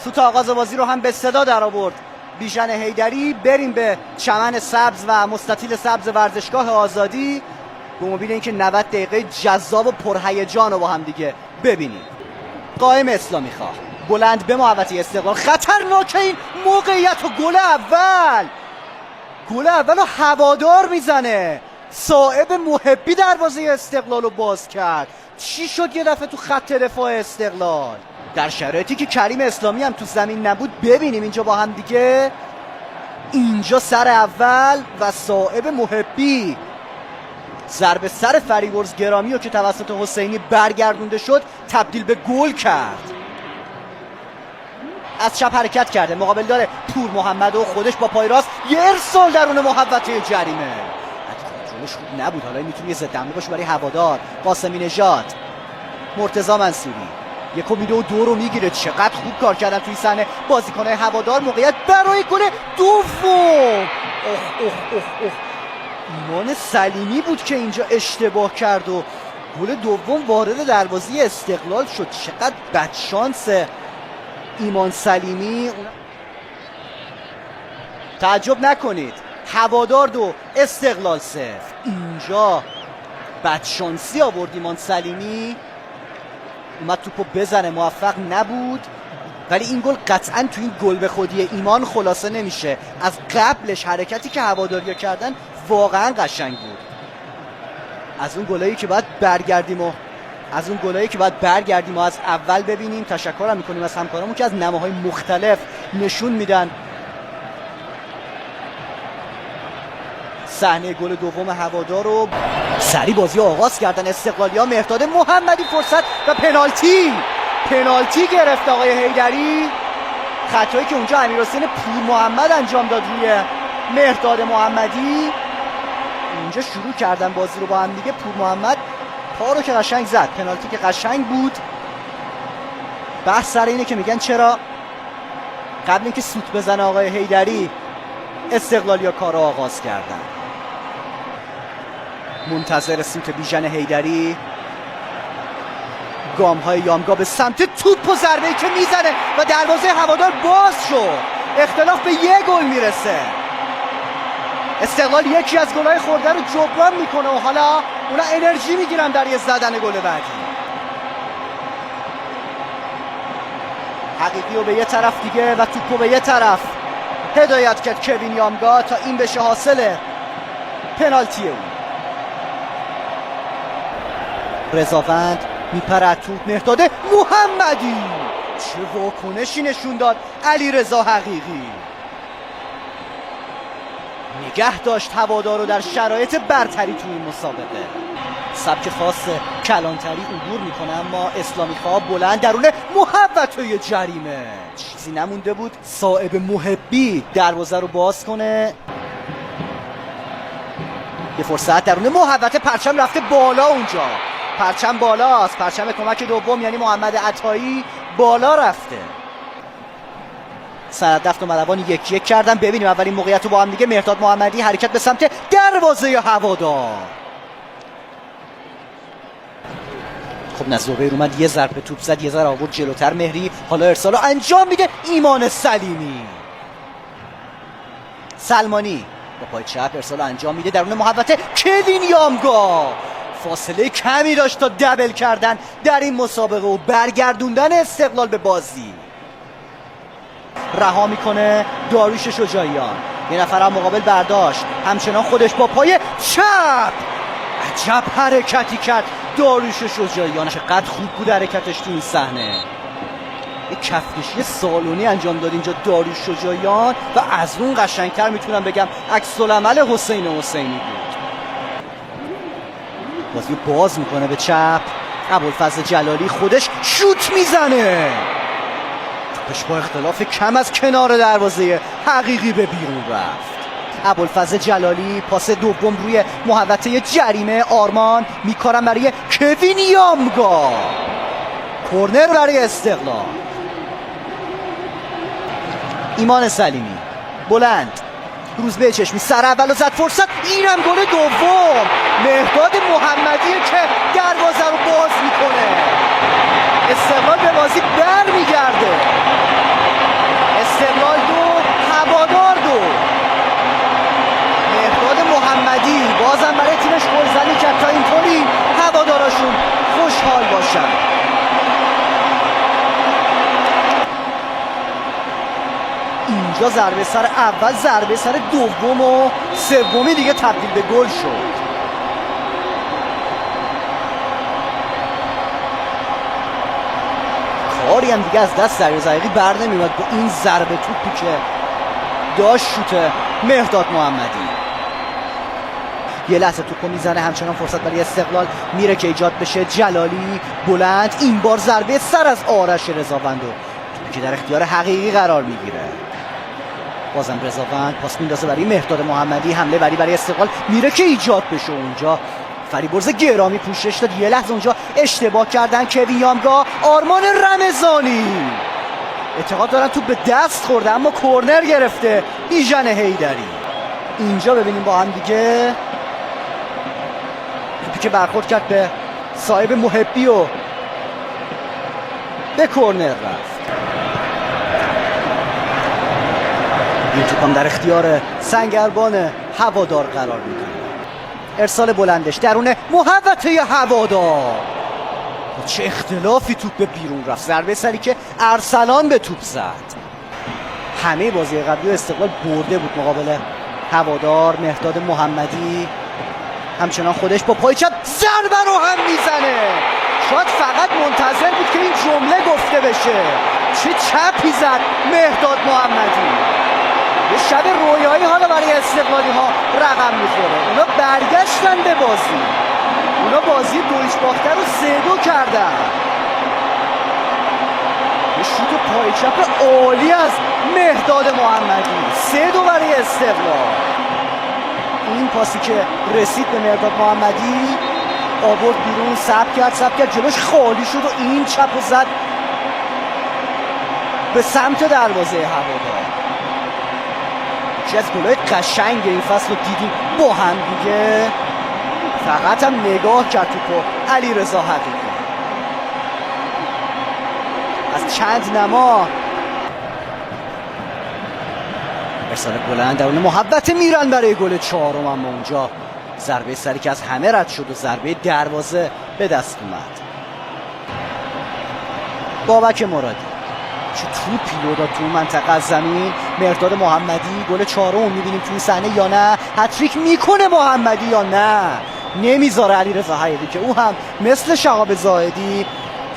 سوت آغاز بازی رو هم به صدا در آورد بیژن حیدری. بریم به چمن سبز و مستطیل سبز ورزشگاه آزادی به امید اینکه 90 دقیقه جذاب و پرهیجان رو با هم دیگه ببینیم. قائم اسلامی خواه بلند به محوطه استقلال، خطرناکه این موقعیت و گل اول رو هوادار میزنه. صائب محبی دروازه استقلال رو باز کرد. چی شد یه دفعه تو خط دفاع استقلال در شرایطی که کریم اسلامی هم تو زمین نبود؟ ببینیم اینجا با هم دیگه. اینجا سر اول و صائب محبی ضربه سر فریورز گرامی رو که توسط حسینی برگردونده شد تبدیل به گل کرد. از چپ حرکت کرده، مقابل داره پور محمد و خودش با پای راست یه ارسال درون محوطه جریمه. جلوش خوب نبود، حالا میتونه یه ضد حمله باشه برای هوادار. قاسمی نژاد، مرتضی منصوری 1 و 2 رو میگیره. چقدر خوب کار کردن توی صحنه بازیکن‌های هوادار. موقعیت برای گل دوم. ایمان سلیمی بود که اینجا اشتباه کرد و گل دوم وارد دروازه استقلال شد. چقدر بدشانس ایمان سلیمی. تعجب نکنید، هوادار 2 استقلال 0. اینجا بدشانسی آورد ایمان سلیمی، اومد توپو بزنه، موفق نبود. ولی این گل قطعا تو این گل به خودی ایمان خلاصه نمیشه. از قبلش حرکتی که هواداریا کردن واقعا قشنگ بود. از اون گلایی که باید برگردیم و از اول ببینیم. تشکرم میکنیم از همکارامون که از نماهای مختلف نشون میدن صحنه گل دوم هوادار رو. سریع بازی آغاز کردن استقلالیا. مهرداد محمدی فرصت و پنالتی گرفت آقای حیدری. خطایی که اونجا امیرحسین پور محمد انجام داد روی مهرداد محمدی. اونجا شروع کردن بازی رو با هم دیگه. پور محمد پا رو که قشنگ زد، پنالتی که قشنگ بود. بحث سر اینه که میگن چرا قبل اینکه سوت بزنه آقای حیدری استقلالیا کار رو آغاز کردن. منتظر سوت بیژن حیدری. گام‌های یامگا به سمت توپ و ضربه‌ای که میزنه و دروازه هوادار باز شد. اختلاف به 1 گل میرسه. استقلال یکی از گل‌های خورده رو جبران میکنه و حالا اونا انرژی میگیرن در یه زدن گل بعدی. حقیقی رو به یه طرف دیگه و توپو به یه طرف هدایت کرد کوین یامگا تا این بشه حاصل پنالتی اون. رضاوند میپره توپ. مهرداد محمدی چه واکنشی نشون داد علیرضا حقیقی. نگه داشت هوادار رو در شرایط برتری تو این مسابقه. سبک خاص کلانتری عبور میکنه اما اسلامی خواه بلند درون محوطه جریمه. چیزی نمونده بود صائب محبی دروازه رو باز کنه. یه فرصت درون محوطه، پرچم رفته بالا. اونجا پرچم بالاست، پرچم کمک دوم یعنی محمد عطایی بالا رفته. سردفت و مروان 1-1 کردن. ببینیم اولین موقعیت رو با هم دیگه. مهرداد محمدی حرکت به سمت دروازه هوادار. خب نزوبیر اومد یه ضربه توپ زد، یه ذره آورد جلوتر مهری. حالا ارسالو انجام میده ایمان سلیمی. سلمانی با پای چپ ارسالو انجام میده درون محوطه. کوین یامگا فاصله کمی داشت تا دبل کردن در این مسابقه و برگردوندن استقلال به بازی. رها میکنه داریوش شجاعیان. یه نفر هم مقابل برداشت، همچنان خودش با پای چپ. عجب حرکتی کرد داریوش شجاعیان. چقدر خوب بود حرکتش تو این صحنه. یک کفکشی سالونی انجام داد اینجا داریوش شجاعیان و از اون قشنگتر میتونم بگم عکس العمل حسینی بود. بازی باز میکنه به چپ. ابوالفضل جلالی خودش شوت میزنه. توپش با اختلاف کم از کنار دروازه حقیقی به بیرون رفت. ابوالفضل جلالی پاس دوم روی محوطه جریمه. آرمان میکارن برای کوین یامگا. کورنر برای استقلال. ایمان سلیمی بلند روزبه چشمی سر اول زد، فرصت. اینم گل دوم مهرداد محمدی که دروازه رو باز میکنه. استقلال به بازی برمیگرده. اونجا ضربه سر اول، ضربه سر دوم و سومی دیگه تبدیل به گل شد. کاری هم دیگه از دست دریرضا حقیقی بر نمیومد با این ضربه توپی که داشت شوت مهرداد محمدی. یه لحظه توپو میزنه، همچنان فرصت برای استقلال میره که ایجاد بشه. جلالی بلند، این بار ضربه سر از آرش رضاوندو که در اختیار حقیقی قرار میگیره. بازم رضاوند پاس میندازه برای مهرداد محمدی، حمله برای استقلال میره که ایجاد بشه. اونجا فریبرز گرامی پوشش داد. یه لحظه اونجا اشتباه کردن کوین یامگا، آرمان رمضانی اعتقاد دارن توپ به دست خورده اما کورنر گرفته بیژن حیدری. اینجا ببینیم با هم دیگه توپی که برخورد کرد به صاحب محبی و به کورنر رفت. این توپ هم در اختیار سنگربان هوادار قرار میگیره. ارسال بلندش درون محوطه هوادار، چه اختلافی توپ به بیرون رفت. ضربه سری که ارسلان به توپ زد. همه بازی قبلی استقلال برده بود مقابل هوادار. مهرداد محمدی همچنان خودش با پای چپ ضربه رو هم میزنه. شاید فقط منتظر بود که این جمله گفته بشه. چه چپی زد مهرداد محمدی. یه شب رویایی حالا برای استقلالی ها رقم میخوره. اونا برگشتن به بازی. اونا بازی دویچ باخته رو 3-2 کردن. یه شوت پای چپ عالی از مهرداد محمدی. 3-2 برای استقلال. این پاسی که رسید به مهرداد محمدی آورد بیرون، سب کرد جلوش خالی شد و این چپ و زد به سمت دروازه هوادار. یکی از گل‌های قشنگ این فصل رو دیدیم با هم دیگه. فقط هم نگاه کرد توپو علیرضا حقیقی. از چند نما ارسال بلند درون محوطه میرن برای گل چهارم، اما اونجا ضربه سری که از همه رد شد و ضربه دروازه به دست اومد. بابک مرادی چه توپی رو داد تو منطقه از زمین. مهرداد محمدی گل چهارم میبینیم توی صحنه یا نه؟ هتریک میکنه محمدی یا نه؟ نمیذاره علیرضا حقیقی که او هم مثل شهاب زاهدی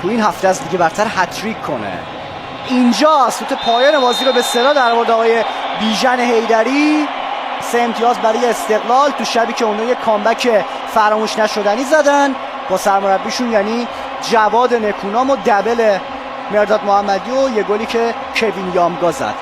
تو این هفته از دیگه برتر هتریک کنه. اینجا سوت پایان بازی رو به صدا در آورد آقای بیژن حیدری. 3 امتیاز برای استقلال تو شبی که اونها یک کامبک فراموش نشدنی زدن با سرمربیشون، یعنی جواد نکونام و دبل مهرداد محمدی و یه گلی که کوین یامگا زد.